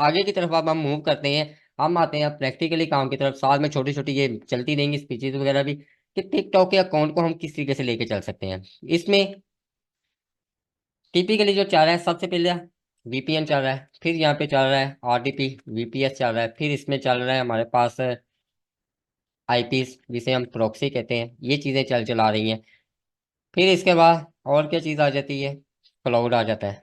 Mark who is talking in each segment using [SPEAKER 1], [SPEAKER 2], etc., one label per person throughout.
[SPEAKER 1] आगे की तरफ अब हम मूव करते हैं। हम आते हैं प्रैक्टिकली काम की तरफ। साथ में छोटी छोटी ये चलती रहेंगी स्पीचेस वगैरह भी, कि टिकटॉक के अकाउंट को हम किस तरीके से लेके चल सकते हैं। इसमें टिपिकली जो चल रहा है, सबसे पहले वीपीएन चल रहा है, फिर यहाँ पे चल रहा है आरडीपी वीपीएस चल रहा है, फिर इसमें चल रहा है हमारे पास आईपीस, जिसे हम प्रॉक्सी कहते हैं। ये चीज़ें चल चला रही हैं। फिर इसके बाद और क्या चीज़ आ जाती है, क्लाउड आ जाता है।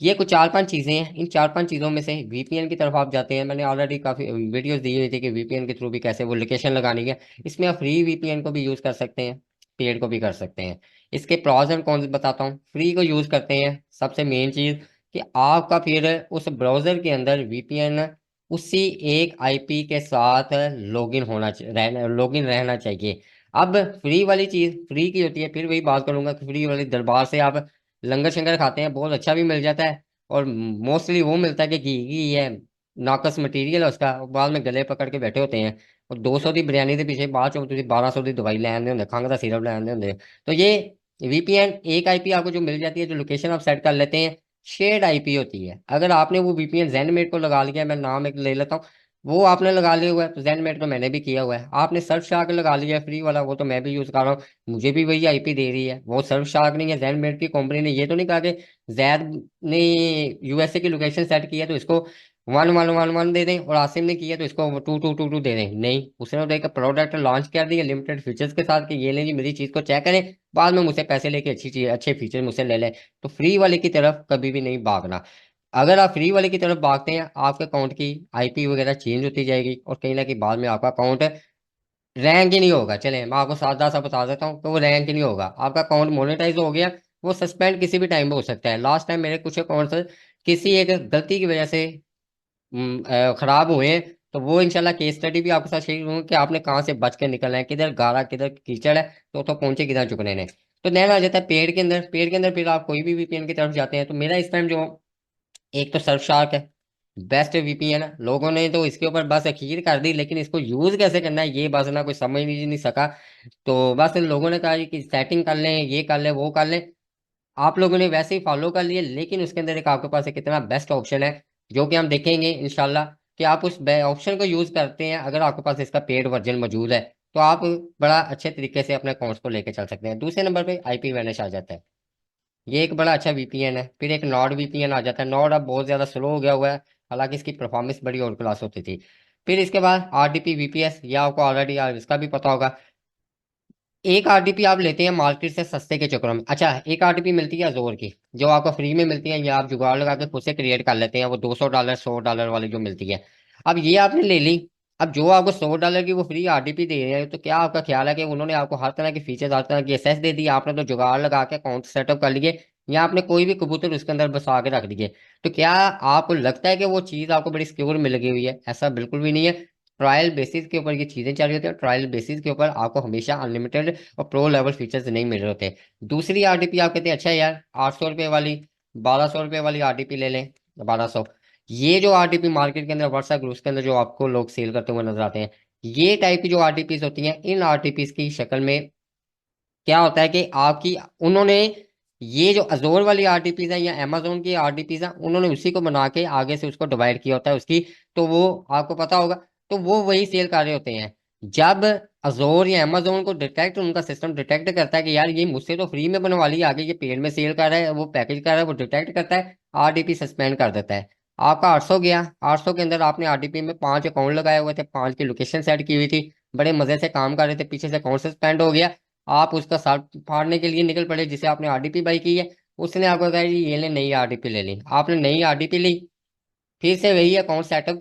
[SPEAKER 1] ये कुछ चार पांच चीज़ें हैं। इन चार पांच चीज़ों में से वीपीएन की तरफ आप जाते हैं। मैंने ऑलरेडी काफ़ी वीडियोस दी हुई थी कि वीपीएन के थ्रू भी कैसे वो लोकेशन लगानी है। इसमें आप फ्री वीपीएन को भी यूज़ कर सकते हैं, पेड को भी कर सकते हैं। इसके प्रॉज एंड कॉन्स बताता हूँ। फ्री को यूज़ करते हैं, सबसे मेन चीज़ कि आपका फिर उस ब्राउज़र के अंदर वीपीएन उसी एक आईपी के साथ लॉगिन रहना चाहिए। अब फ्री वाली चीज फ्री की होती है, फिर वही बात करूंगा कि फ्री वाली दरबार से आप लंगर शंकर खाते हैं, बहुत अच्छा भी मिल जाता है। और मोस्टली वो मिलता है कि घी है, नाकस मटीरियल है उसका, और बाद में गले पकड़ के बैठे होते हैं। और 200 की बिरयानी के पीछे बाद चो तुम 1200 की दवाई ले आते होंगे, खंघ का सिरप ले आते होंगे। तो ये वीपीएन एक आईपी आपको जो मिल जाती है, जो लोकेशन आप सेट कर लेते हैं, शेयर्ड आईपी होती है। अगर आपने वो वीपीएन ज़ेनमेट को लगा लिया, मैं नाम एक ले लेता हूँ, वो आपने लगा लिया हुआ है, तो ज़ेनमेट तो मैंने भी किया हुआ है। आपने सर्फ शार्क लगा लिया है फ्री वाला, वो तो मैं भी यूज कर रहा हूँ, मुझे भी वही आईपी दे रही है। वो सर्फ शार्क नहीं है, ज़ेनमेट की कंपनी ने ये तो नहीं कहा कि जैद ने यूएसए की लोकेशन सेट की है तो इसको 1111 दे दें, और आसिम ने किया तो इसको 2222 दे दें। नहीं, उसने तो एक प्रोडक्ट लॉन्च कर दिया लिमिटेड फीचर्स के साथ कि ये लें जी, मेरी चीज को चेक करें, बाद में मुझसे पैसे लेके अच्छी चीज अच्छे फीचर मुझसे ले लें। तो फ्री वाले की तरफ कभी भी नहीं भागना। अगर आप फ्री वाले की तरफ भागते हैं, आपके अकाउंट की आईपी वगैरह चेंज होती जाएगी, और कहीं ना कहीं बाद में आपका अकाउंट रैंक ही नहीं होगा। चले मैं आपको सादा सा बता देता हूँ कि वो रैंक ही नहीं होगा। आपका अकाउंट मोनेटाइज हो गया, वो सस्पेंड किसी भी टाइम पे हो सकता है। लास्ट टाइम मेरे कुछ अकाउंट्स किसी एक गलती की वजह से खराब हुए हैं। तो वो इंशाल्लाह केस स्टडी भी आपके साथ शेयर करूंगा कि आपने कहाँ से बच के निकलना है, किधर गारा किधर कीचड़ है, तो पहुंचे किधर चुकने ने। तो नैन आ जाता है पेड़ के अंदर फिर आप कोई भी वीपीएन की तरफ जाते हैं। तो मेरा इस टाइम जो एक तो सर्फशार्क है, बेस्ट वीपीएन है। लोगों ने तो इसके ऊपर बस अखीर कर दी, लेकिन इसको यूज कैसे करना है ये बस ना कोई समझ नहीं सका। तो बस लोगों ने कहा कि सेटिंग कर लें, ये कर लें, वो कर लें। आप लोगों ने वैसे ही फॉलो कर लिए, लेकिन उसके अंदर एक आपके पास एक कितना बेस्ट ऑप्शन है, जो कि हम देखेंगे इंशाल्लाह कि आप उस ऑप्शन को यूज करते हैं। अगर आपके पास इसका पेड वर्जन मौजूद है, तो आप बड़ा अच्छे तरीके से अपने अकाउंट्स को लेकर चल सकते हैं। दूसरे नंबर पे आईपी वैनिश आ जाता है। ये एक बड़ा अच्छा वीपीएन है। फिर एक नॉड वीपीएन आ जाता है। नॉड अब बहुत ज्यादा स्लो हो गया हुआ है, हालांकि इसकी परफॉर्मेंस बड़ी और क्लास होती थी। फिर इसके बाद आरडीपी वीपीएस, या आपको ऑलरेडी इसका भी पता होगा। एक आरडीपी आप लेते हैं मार्केट से सस्ते के चक्करों में। अच्छा, एक आरडीपी मिलती है जोर की, जो आपको फ्री में मिलती है, या आप जुगाड़ लगा के खुद से क्रिएट कर लेते हैं, वो $200 $100 वाली जो मिलती है। अब ये आपने ले ली। अब जो आपको $100 की वो फ्री आरडीपी दे रहे हैं, तो क्या आपका ख्याल है कि उन्होंने आपको हर तरह के फीचर्स, हर तरह की एसेस दे दी, आपने तो जुगाड़ लगा के अकाउंट सेटअप कर लिए, या आपने कोई भी कबूतर उसके अंदर बसा के रख दिए? तो क्या आपको लगता है कि वो चीज़ आपको बड़ी सिक्योर मिल गई हुई है? ऐसा बिल्कुल भी नहीं है। ट्रायल बेसिस के ऊपर ये चीज़ें चल रही होती है, ट्रायल बेसिस के ऊपर आपको हमेशा अनलिमिटेड और प्रो लेवल फीचर्स नहीं मिल रहे होते। दूसरी आरडीपी आप कहते हैं अच्छा यार, 800 रुपये वाली, 1200 रुपये वाली आरडीपी ले लें, 1200। ये जो आरडीपी मार्केट के अंदर व्हाट्सएप ग्रुप्स के अंदर जो आपको लोग सेल करते हुए नजर आते हैं, ये टाइप की जो आरडीपीज होती हैं, इन आरडीपीज की शक्ल में क्या होता है कि आपकी उन्होंने ये जो अजोर वाली आरडीपीज है या अमेजोन की आरडीपीज है, उन्होंने उसी को बना के आगे से उसको डिवाइड किया होता है उसकी। तो वो आपको पता होगा, तो वो वही सेल कर रहे होते हैं। जब अजोर या अमेजोन को डिटेक्ट, उनका सिस्टम डिटेक्ट करता है कि यार ये मुझसे तो फ्री में बनवा ली, आगे ये पेड में सेल कर रहा है, वो पैकेज कर रहा है, वो डिटेक्ट करता है, आरडीपी सस्पेंड कर देता है। आपका 800 गया, 800 के अंदर आपने आरडीपी में 5 अकाउंट लगाए हुए थे, 5 की लोकेशन सेट की हुई थी, बड़े मजे से काम कर रहे थे, पीछे से अकाउंट सस्पेंड हो गया। आप उसका साथ फाड़ने के लिए निकल पड़े, जिसे आपने आरडीपी बाई की है। उसने आपको कहा जी ये ले, नई आरडीपी ले ली। आपने नई आरडीपी ली, फिर से वही अकाउंट सेटअप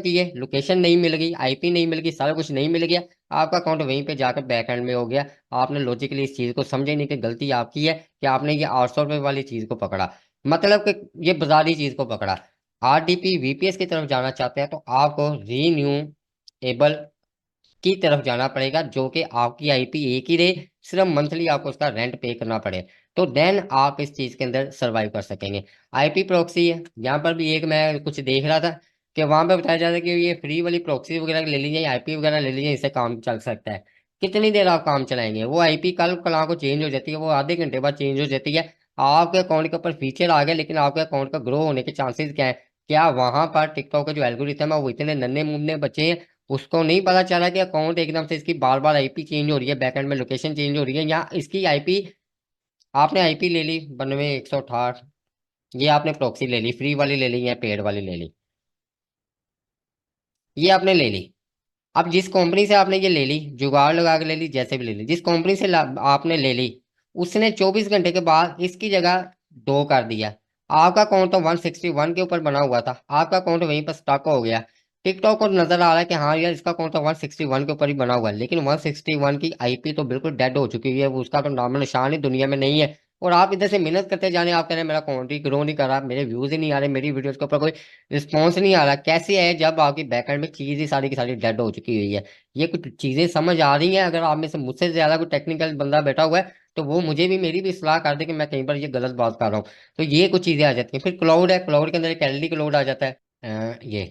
[SPEAKER 1] किए, लोकेशन नहीं मिल गई, आईपी नहीं मिल गई, सारा कुछ नहीं मिल गया। आपका अकाउंट वहीं पे जाकर बैक एंड में हो गया। आपने लॉजिकली इस चीज को समझे नहीं कि गलती आपकी है, कि आपने ये 800 रुपये वाली चीज को पकड़ा, मतलब कि ये बाजारी चीज को पकड़ा। आरडीपी वीपीएस की तरफ जाना चाहते हैं, तो आपको रीन्यू एबल की तरफ जाना पड़ेगा, जो कि आपकी आईपी एक ही रहे, सिर्फ मंथली आपको उसका रेंट पे करना पड़े। तो देन आप इस चीज के अंदर सरवाइव कर सकेंगे। आईपी प्रॉक्सी है, यहाँ पर भी एक मैं कुछ देख रहा था कि वहां पे बताया जाता है कि ये फ्री वाली प्रॉक्सी वगैरह ले लीजिए, आईपी वगैरह ले लीजिए, इससे काम चल सकता है। कितनी देर आप काम चलाएंगे? वो आईपी कल कला को चेंज हो जाती है, वो आधे घंटे बाद चेंज हो जाती है। आपके अकाउंट के ऊपर फीचर आ गए, लेकिन आपके अकाउंट का ग्रो होने के चांसेस क्या है? क्या वहां पर टिकटॉक के जो एल्गोरिथम है वो इतने नन्हे मुन्ने बच्चे हैं, उसको नहीं पता चला कि अकाउंट एकदम से इसकी बार बार आईपी चेंज हो रही है, बैकएंड में लोकेशन चेंज हो रही है, या इसकी आईपी, आपने आईपी ले ली 92 168, ये आपने प्रॉक्सी ले ली, फ्री वाली ले ली या पेड वाली ले ली, ये आपने ले ली। अब जिस कंपनी से आपने ये ले ली, जुगाड़ लगा के ले ली, जैसे भी ले ली, जिस कंपनी से आपने ले ली, उसने 24 घंटे के बाद इसकी जगह दो कर दिया। आपका अकाउंट तो 161 के ऊपर बना हुआ था, आपका अकाउंट वहीं पर स्टक हो गया। टिकटॉक को नजर आ रहा है कि हाँ यार इसका अकाउंट तो 161 के ऊपर ही बना हुआ है, लेकिन 161 की आईपी तो बिल्कुल डेड हो चुकी है, वो उसका तो नाम निशान ही दुनिया में नहीं है। और आप इधर से मेहनत करते जाने, आप कह रहे हैं मेरा अकाउंट ही ग्रो नहीं कर रहा, मेरे व्यूज ही नहीं आ रहे, मेरी वीडियोस के ऊपर कोई रिस्पॉन्स नहीं आ रहा। कैसे है जब आपकी बैकएंड में चीज ही सारी की सारी डेड हो चुकी हुई है। ये कुछ चीजें समझ आ रही हैं? अगर आप में से मुझसे ज्यादा कोई टेक्निकल बंदा बैठा हुआ है तो वो मुझे भी, मेरी भी सलाह कर दे कि मैं कहीं पर ये गलत बात कर रहा हूँ। तो ये कुछ चीजें आ जाती हैं। फिर क्लाउड है, क्लाउड के अंदर एक एलडी क्लाउड आ जाता है। ये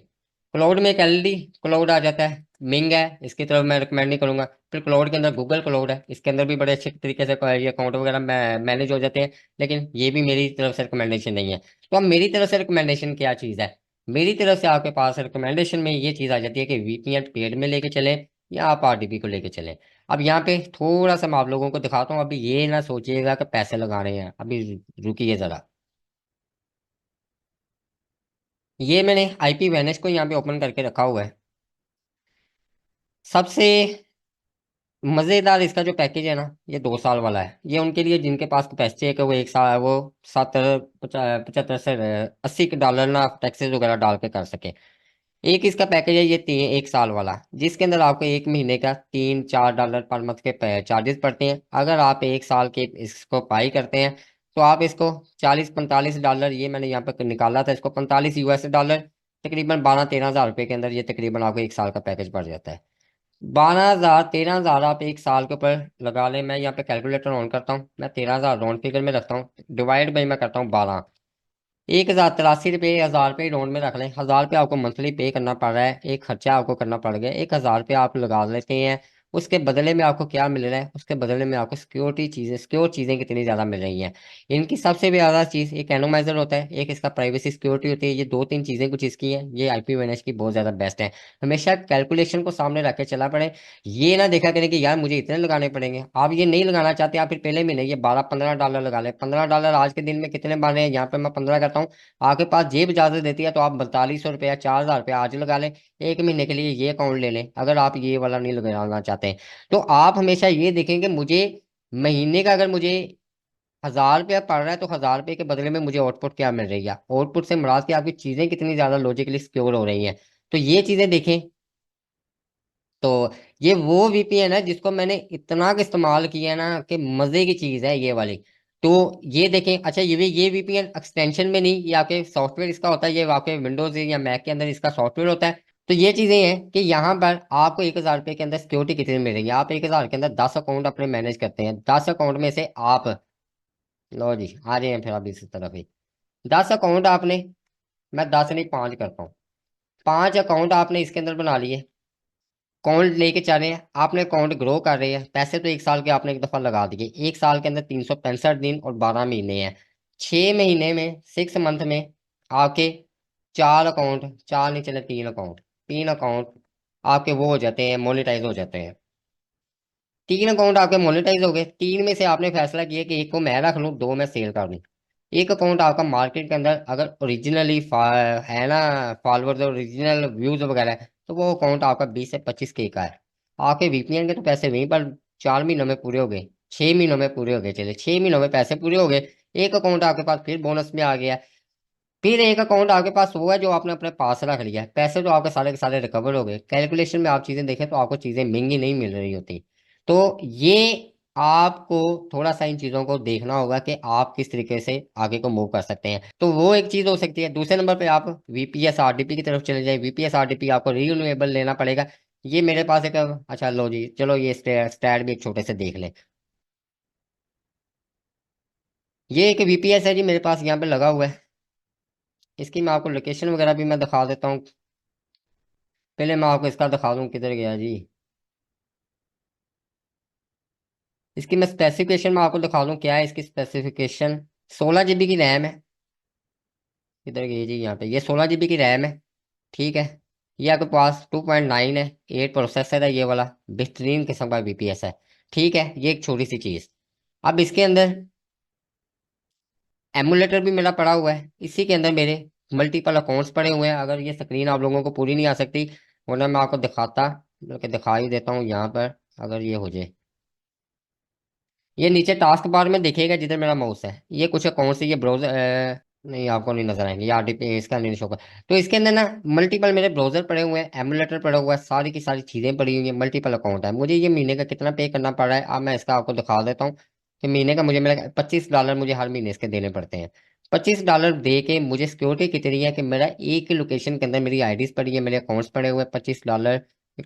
[SPEAKER 1] क्लाउड में एक एलडी क्लाउड आ जाता है। मिंग है, इसकी तरफ मैं रिकमेंड नहीं करूंगा। फिर क्लाउड के अंदर गूगल क्लाउड है, इसके अंदर भी बड़े अच्छे तरीके से ये अकाउंट वगैरह मैनेज हो जाते हैं, लेकिन ये भी मेरी तरफ से रिकमेंडेशन नहीं है। तो अब मेरी तरफ से रिकमेंडेशन क्या चीज़ है? मेरी तरफ से आपके पास रिकमेंडेशन में ये चीज़ आ जाती है कि वीपीएन पेड में लेके चलें या आप आरडीपी को लेके चलें। अब यहाँ पे थोड़ा सा मैं आप लोगों को दिखाता हूँ, अभी ये ना सोचिएगा कि पैसे लगाने हैं, अभी रुकिए ज़रा। ये मैंने आईपी वैनिश को यहाँ पे ओपन करके रखा हुआ है। सबसे मजेदार इसका जो पैकेज है ना, ये 2 साल वाला है। ये उनके लिए जिनके पास कैपेसिटी है कि वो एक साल, वो 70 75 से 80 डॉलर ना टैक्सेस वगैरह डाल के कर सके। एक इसका पैकेज है ये 1 साल वाला, जिसके अंदर आपको 1 महीने का 3 4 डॉलर पर मंथ के चार्जेस पड़ते हैं। अगर आप 1 साल के इसको पाई करते हैं तो आप इसको 40 45 डॉलर, ये मैंने यहाँ पे निकाला था, इसको 45 US डॉलर, तकरीबन 12 13 हज़ार रुपये के अंदर ये तकरीबन आपको 1 साल का पैकेज पड़ जाता है। 12 हज़ार 13 हज़ार आप 1 साल के ऊपर लगा लें। मैं यहाँ पे कैलकुलेटर ऑन करता हूँ, मैं 13 हज़ार राउंड फिगर में रखता हूँ, डिवाइड बाई मैं करता हूँ 12। 1,083 रुपये, 1,000 रुपये राउंड में रख लें, 1,000 रुपये आपको मंथली पे करना पड़ रहा है, एक खर्चा आपको करना पड़ गया, 1,000 रुपये आप लगा लेते हैं। उसके बदले में आपको क्या मिल रहा है? उसके बदले में आपको सिक्योर चीज़ें कितनी ज़्यादा मिल रही हैं। इनकी सबसे भी ज़्यादा चीज़ एक एनोमाइजर होता है, एक इसका प्राइवेसी सिक्योरिटी होती है। ये दो तीन चीज़ें कुछ इसकी हैं, ये आईपी मैनेज की बहुत ज़्यादा बेस्ट है। हमेशा कैलकुलेशन को सामने रख के चला पड़े। ये ना देखा करें कि यार मुझे इतने लगाने पड़ेंगे। आप ये नहीं लगाना चाहते, आप फिर पहले महीने ये 12 15 डॉलर लगा ले। 15 डॉलर आज के दिन में कितने बन रहे हैं? यहाँ पे मैं 15 करता हूँ, आपके पास जेब इजाजत देती है तो आप 4200 रुपया 4,000 रुपया आज लगा लें। 1 महीने के लिए ये अकाउंट ले लें, अगर आप ये वाला नहीं लगाना चाहते हैं। तो आप हमेशा ये देखेंगे, मुझे महीने का अगर मुझे 1,000 रुपया पड़ रहा है तो 1,000 रुपये के बदले में मुझे आउटपुट क्या मिल रही है? आउटपुट से मुराद कि आपकी चीजें कितनी ज्यादा लॉजिकली सिक्योर हो रही हैं। तो ये चीजें देखें। तो ये वो वीपीएन है जिसको मैंने इतना का इस्तेमाल किया है ना कि मजे की चीज है ये वाली। तो ये देखें। अच्छा, ये वीपीएन एक्सटेंशन में नहीं, ये आपके सॉफ्टवेयर इसका होता है, ये आपके विंडोज या मैक के अंदर इसका सॉफ्टवेयर होता है। तो ये चीजें हैं कि यहाँ पर आपको 1,000 रुपये के अंदर सिक्योरिटी कितनी मिलेगी? आप 1,000 के अंदर 10 अकाउंट अपने मैनेज करते हैं, 10 अकाउंट में से आप, लो जी आ रहे हैं फिर आप इस तरफ ही, 10 अकाउंट आपने, मैं 10 नहीं 5 करता हूँ, 5 अकाउंट आपने इसके अंदर बना लिए, अकाउंट लेके चल रहे हैं, आपने अकाउंट ग्रो कर रहे हैं। पैसे तो 1 साल के आपने एक दफा लगा दिए, 1 साल के अंदर 365 दिन और 12 महीने हैं। 6 महीने में, 6 मंथ में आपके 4 अकाउंट, चार नहीं चले 3 अकाउंट, 3 अकाउंट आपके वो हो जाते हैं, मोनेटाइज हो जाते हैं। 3 अकाउंट आपके मोनेटाइज हो गए। तीन में से आपने फैसला किया कि एक को मैं रख लूँ, दो मैं सेल कर दूँ। एक अकाउंट आपका मार्केट के अंदर अगर ओरिजिनली है ना, फॉलोअर्स ओरिजिनल व्यूज वगैरह है, तो वो अकाउंट आपका 20 से 25 के का है। आपके वीपीएन के तो पैसे वहीं पर 4 महीनों में पूरे हो गए, 6 महीनों में पूरे हो गए, चले 6 महीनों में पैसे पूरे हो गए। एक अकाउंट आपके पास फिर बोनस में आ गया। फिर एक अकाउंट आपके पास वो है जो आपने अपने पास रख लिया है, पैसे तो आपके सारे के सारे रिकवर हो गए। कैलकुलेशन में आप चीजें देखें तो आपको चीजें महंगी नहीं मिल रही होती। तो ये आपको थोड़ा सा इन चीजों को देखना होगा कि आप किस तरीके से आगे को मूव कर सकते हैं। तो वो एक चीज हो सकती है। दूसरे नंबर पे आप वीपीएस आरडीपी की तरफ चले जाए। वीपीएस आरडीपी आपको रीयूनेबल लेना पड़ेगा। ये मेरे पास एक, अच्छा लो जी, चलो ये स्टैट भी एक छोटे से देख लें। ये एक वीपीएस है जी, मेरे पास यहाँ पे लगा हुआ है। इसकी मैं आपको लोकेशन वगैरह भी मैं दिखा देता हूँ। पहले मैं आपको इसका दिखा दूं किधर गया जी। इसकी मैं स्पेसिफिकेशन में आपको दिखा दूं क्या है इसकी स्पेसिफिकेशन। 16 GB की रैम है, किधर गई जी, यहाँ पे ये 16 GB की रैम है। ठीक है। ये आपके पास 2.9 है, 8 प्रोसेसर है, ये वाला बेहतरीन किस्म का VPS है। ठीक है, ये एक छोटी सी चीज़। अब इसके अंदर एमुलेटर भी मेरा पड़ा हुआ है, इसी के अंदर मेरे मल्टीपल अकाउंट्स पड़े हुए हैं। अगर ये स्क्रीन आप लोगों को पूरी नहीं आ सकती, वरना मैं आपको दिखाता, बल्कि दिखा ही देता हूँ यहाँ पर। अगर ये हो जाए, ये नीचे टास्क बार में दिखेगा जिधर मेरा माउस है, ये कुछ अकाउंट से ये ब्राउजर नहीं, आपको नहीं नजर आएंगे, ये RDP इसका नहीं शो कर। तो इसके अंदर ना मल्टीपल मेरे ब्राउजर पड़े हुए हैं, एमुलेटर पड़ा हुआ है, सारी की सारी चीजें पड़ी हुई हैं, मल्टीपल अकाउंट है। मुझे ये महीने का कितना पे करना पड़ रहा है, अब मैं इसका आपको दिखा देता हूँ कि महीने का मुझे मेरा $25 मुझे हर महीने इसके देने पड़ते हैं। $25 दे के मुझे सिक्योरिटी कितनी है कि मेरा एक ही लोकेशन के अंदर मेरी IDs पड़ी है, मेरे अकाउंट्स पड़े हुए हैं। $25,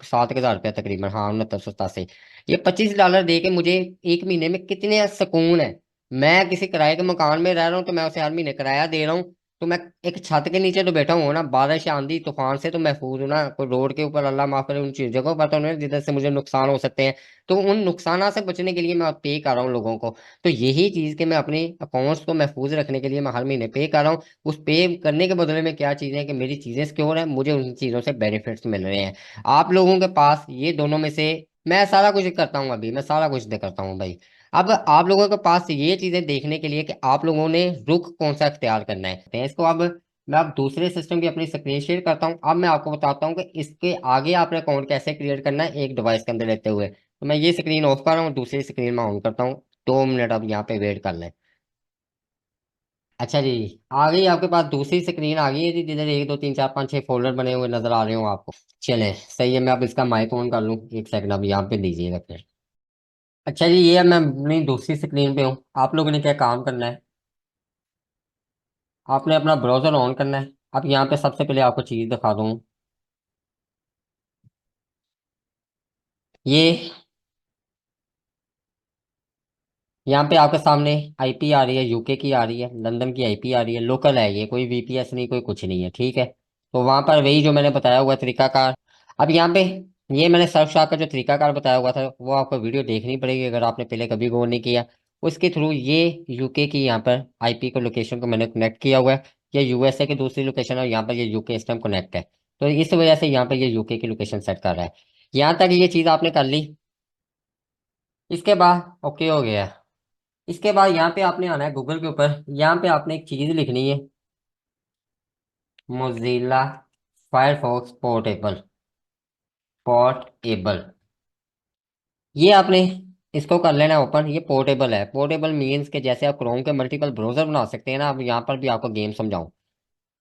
[SPEAKER 1] 7,000 रुपया तकरीबन, हाँ 6987। ये $25 दे के मुझे एक महीने में कितने सुकून है। मैं किसी किराए के मकान में रह रहा हूँ तो मैं उसे हर महीने किराया दे रहा हूँ, तो मैं एक छत के नीचे तो बैठा हूँ ना, बारिश आंधी तूफान से तो महफूज हूँ ना। कोई रोड के ऊपर, अल्लाह माफ करे, उन चीज जगहों पर तो नहीं जिधर से मुझे नुकसान हो सकते हैं। तो उन नुकसाना से बचने के लिए मैं पे कर रहा हूँ लोगों को। तो यही चीज के मैं अपने अकाउंट्स को महफूज रखने के लिए मैं हर महीने पे कर रहा हूँ। उस पे करने के बदले में क्या चीजें है कि मेरी चीजें सिक्योर है, मुझे उन चीजों से बेनिफिट्स मिल रहे हैं। आप लोगों के पास ये दोनों में से, मैं सारा कुछ करता हूँ, अभी मैं सारा कुछ करता हूँ भाई। अब आप लोगों के पास ये चीजें देखने के लिए कि आप लोगों ने रुख कौन सा इख्तियार करना है इसको। अब मैं अब दूसरे सिस्टम की अपनी स्क्रीन शेयर करता हूँ। अब मैं आपको बताता हूँ कि इसके आगे आपने अकाउंट कैसे क्रिएट करना है एक डिवाइस के अंदर लेते हुए। तो मैं ये स्क्रीन ऑफ कर रहा हूँ, दूसरी स्क्रीन में ऑन करता हूँ। 2 मिनट अब यहाँ पे वेट कर लें। अच्छा जी, आ गई आपके पास दूसरी स्क्रीन आ गई है जी, जिधर 1 2 3 4 5 6 फोल्डर बने हुए नजर आ रहे हो आपको। चले सही है, मैं अब इसका माइक ऑन कर लूँ, एक सेकंड अब यहाँ पे दीजिएगा फिर। अच्छा जी, ये अब मैं अपनी दूसरी स्क्रीन पे हूँ। आप लोगों ने क्या काम करना है, आपने अपना ब्राउजर ऑन करना है। अब यहाँ पे सबसे पहले आपको चीज दिखा दूँ, ये यहाँ पे आपके सामने IP आ रही है, UK की आ रही है, लंदन की IP आ रही है, लोकल है, ये कोई VPS नहीं, कोई कुछ नहीं है। ठीक है, तो वहां पर वही जो मैंने बताया हुआ तरीकाकार। अब यहाँ पे ये मैंने सर्फशाह का जो तरीकाकार बताया हुआ था, वो आपको वीडियो देखनी पड़ेगी अगर आपने पहले कभी गौर नहीं किया। उसके थ्रू ये UK की यहाँ पर IP को, लोकेशन को मैंने कनेक्ट किया हुआ है। ये USA की दूसरी लोकेशन है और यहाँ पर ये UK इस टाइम कनेक्ट है। तो इस वजह से यहाँ पर ये UK की लोकेशन सेट कर रहा है। यहाँ तक ये चीज़ आपने कर ली। इसके बाद ओके हो गया। इसके बाद यहाँ पे आपने आना है गूगल के ऊपर, यहाँ पे आपने एक चीज लिखनी है, मोजिला फायरफॉक्स पोर्टेबल। ये आपने इसको कर लेना है ओपन। ये पोर्टेबल है, पोर्टेबल मीन्स के जैसे आप क्रोम के मल्टीपल ब्राउजर बना सकते हैं ना, अब यहाँ पर भी आपको गेम समझाऊं।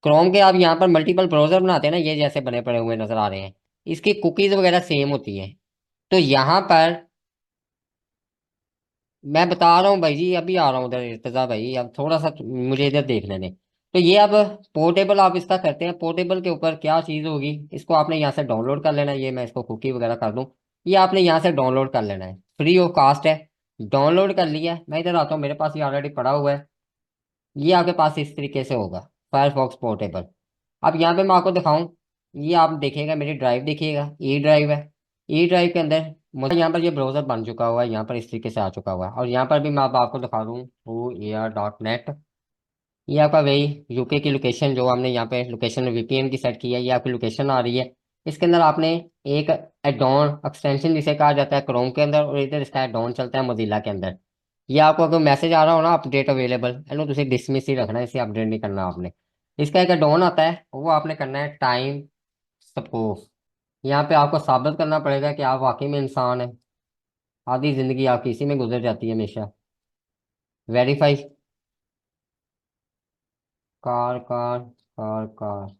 [SPEAKER 1] क्रोम के आप यहाँ पर मल्टीपल ब्राउजर बनाते हैं ना, ये जैसे बने पड़े हुए नजर आ रहे हैं, इसकी कुकीज वगैरह सेम होती हैं। तो यहाँ पर मैं बता रहा हूँ भाई जी, अभी आ रहा हूँ उधर, इर्तजा भाई अब थोड़ा सा मुझे इधर देख लेने। तो ये अब पोर्टेबल आप इसका करते हैं, पोर्टेबल के ऊपर क्या चीज़ होगी, इसको आपने यहाँ से डाउनलोड कर लेना है। ये मैं इसको कुकी वगैरह कर दूँ, ये आपने यहाँ से डाउनलोड कर लेना है, फ्री ऑफ कास्ट है। डाउनलोड कर लिया है, मैं इधर आता हूँ, मेरे पास ये ऑलरेडी पड़ा हुआ है। ये आपके पास इस तरीके से होगा, फायरफॉक्स पोर्टेबल। अब यहाँ पे मैं आपको दिखाऊं, ये आप देखिएगा, मेरी ड्राइव देखिएगा, E ड्राइव है। E ड्राइव के अंदर मुझे यहाँ पर ये ब्राउजर बन चुका हुआ है, यहाँ पर इस तरीके से आ चुका हुआ है। और यहाँ पर भी मैं अब आपको दिखा दूँ OER.net। ये आपका वही UK की लोकेशन जो हमने यहाँ पे लोकेशन VPN की सेट की है, ये आपकी लोकेशन आ रही है। इसके अंदर आपने एक एडॉन एक्सटेंशन जिसे कहा जाता है क्रोम के अंदर, और इधर इसका एडॉन चलता है मोजिला के अंदर। ये आपको अगर मैसेज आ रहा हो ना अपडेट अवेलेबल, एलो तो उसे डिसमिस ही रखना है, इसे अपडेट नहीं करना आपने। इसका एक एडॉन आता है, वो आपने करना है टाइम सपोज। यहाँ पे आपको साबित करना पड़ेगा कि आप वाकई में इंसान है, आधी जिंदगी आपकी इसी में गुजर जाती है हमेशा। Verify, car car car car.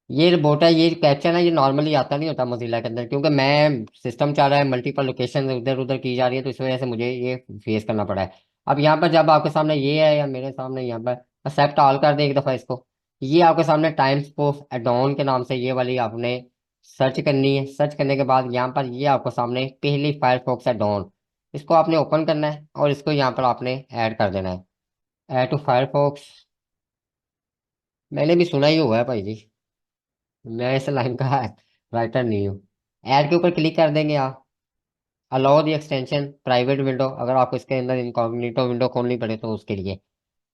[SPEAKER 1] ये रोबोट है, ये कैप्चर है, ये नॉर्मली आता नहीं होता मोजिला के अंदर, क्योंकि मैं सिस्टम चाह रहा है, मल्टीपल लोकेशन इधर उधर की जा रही है, तो इस वजह से मुझे ये फेस करना पड़ा है। अब यहाँ पर जब आपके सामने ये है, या मेरे सामने यहाँ पर एक्सेप्ट ऑल कर दे एक दफ़ा इसको। ये आपके सामने टाइम्स पोस्ट एडॉन के नाम से ये वाली आपने सर्च करनी है। सर्च करने के बाद यहाँ पर ये आपको सामने पहली फायरफॉक्स एडॉन, इसको आपने ओपन करना है और इसको यहाँ पर आपने ऐड कर देना है, ऐड टू फायरफॉक्स। मैंने भी सुना ही हुआ है भाई जी, मैं इस लाइन का राइटर नहीं हूँ। ऐड के ऊपर क्लिक कर देंगे आप, allow the extension private window, अगर आपको इसके अंदर इनकॉग्निटो विंडो खोलनी पड़े तो उसके लिए।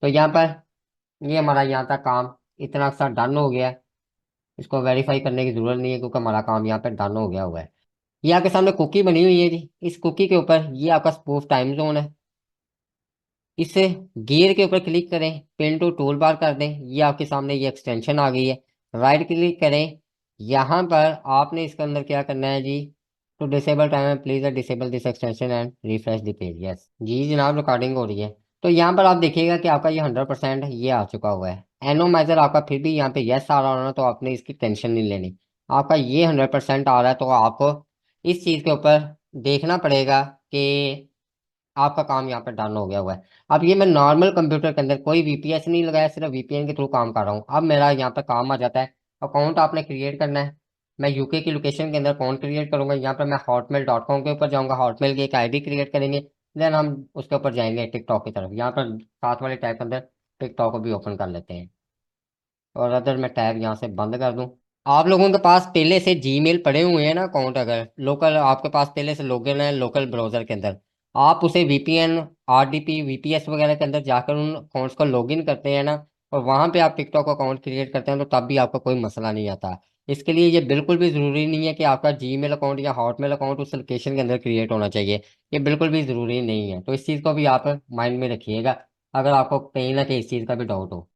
[SPEAKER 1] तो यहाँ पर ये हमारा यहाँ तक काम इतना सा डन हो गया है। इसको वेरीफाई करने की जरूरत नहीं है क्योंकि हमारा काम यहाँ पे डन हो गया हुआ है। ये आपके सामने कुकी बनी हुई है जी। इस कुकी के ऊपर ये आपका स्पूफ टाइम जोन है। इसे गियर के ऊपर क्लिक करें, पिन टू टूल बार कर दें, ये आपके सामने ये एक्सटेंशन आ गई है। राइट क्लिक करें, यहाँ पर आपने इसके अंदर क्या करना है जी, to disable time please disable this extension and refresh the page. Yes जी जनाब, रिकॉर्डिंग हो रही है। तो यहाँ पर आप देखिएगा कि आपका ये 100% ये आ चुका हुआ है। एनोमाइजर आपका फिर भी यहाँ पे यस आ रहा होना, तो आपने इसकी टेंशन नहीं लेनी। आपका ये 100% आ रहा है, तो आपको इस चीज़ के ऊपर देखना पड़ेगा कि आपका काम यहाँ पे डन हो गया हुआ है। अब ये मैं नॉर्मल कंप्यूटर के अंदर कोई वीपीएस नहीं लगाया, सिर्फ वीपीएन के थ्रू काम कर रहा हूँ। अब मेरा यहाँ पे काम आ जाता है, अकाउंट आपने क्रिएट करना है। मैं यूके की लोकेशन के अंदर अकाउंट क्रिएट करूंगा। यहाँ पर मैं hotmail.com के ऊपर जाऊंगा, हॉटमेल की एक आईडी क्रिएट करेंगे। देन हम उसके ऊपर जाएंगे टिकटॉक की तरफ। यहाँ पर साथ वाले टैब के अंदर टिकटॉक को भी ओपन कर लेते हैं, और अदर मैं टैब यहाँ से बंद कर दूं। आप लोगों के पास पहले से जीमेल पड़े हुए हैं ना अकाउंट, अगर लोकल आपके पास पहले से लॉगिन है लोकल ब्राउजर के अंदर, आप उसे वीपीएन, आरडीपी, वीपीएस वगैरह के अंदर जाकर उन अकाउंट्स को लॉगिन करते हैं ना, और वहां पे आप टिकटॉक अकाउंट क्रिएट करते हैं, तो तब भी आपका कोई मसला नहीं आता। इसके लिए ये बिल्कुल भी जरूरी नहीं है कि आपका जीमेल अकाउंट या हॉटमेल अकाउंट उस लोकेशन के अंदर क्रिएट होना चाहिए। ये बिल्कुल भी जरूरी नहीं है, तो इस चीज़ को भी आप माइंड में रखिएगा अगर आपको कहीं ना कहीं इस चीज़ का भी डाउट हो।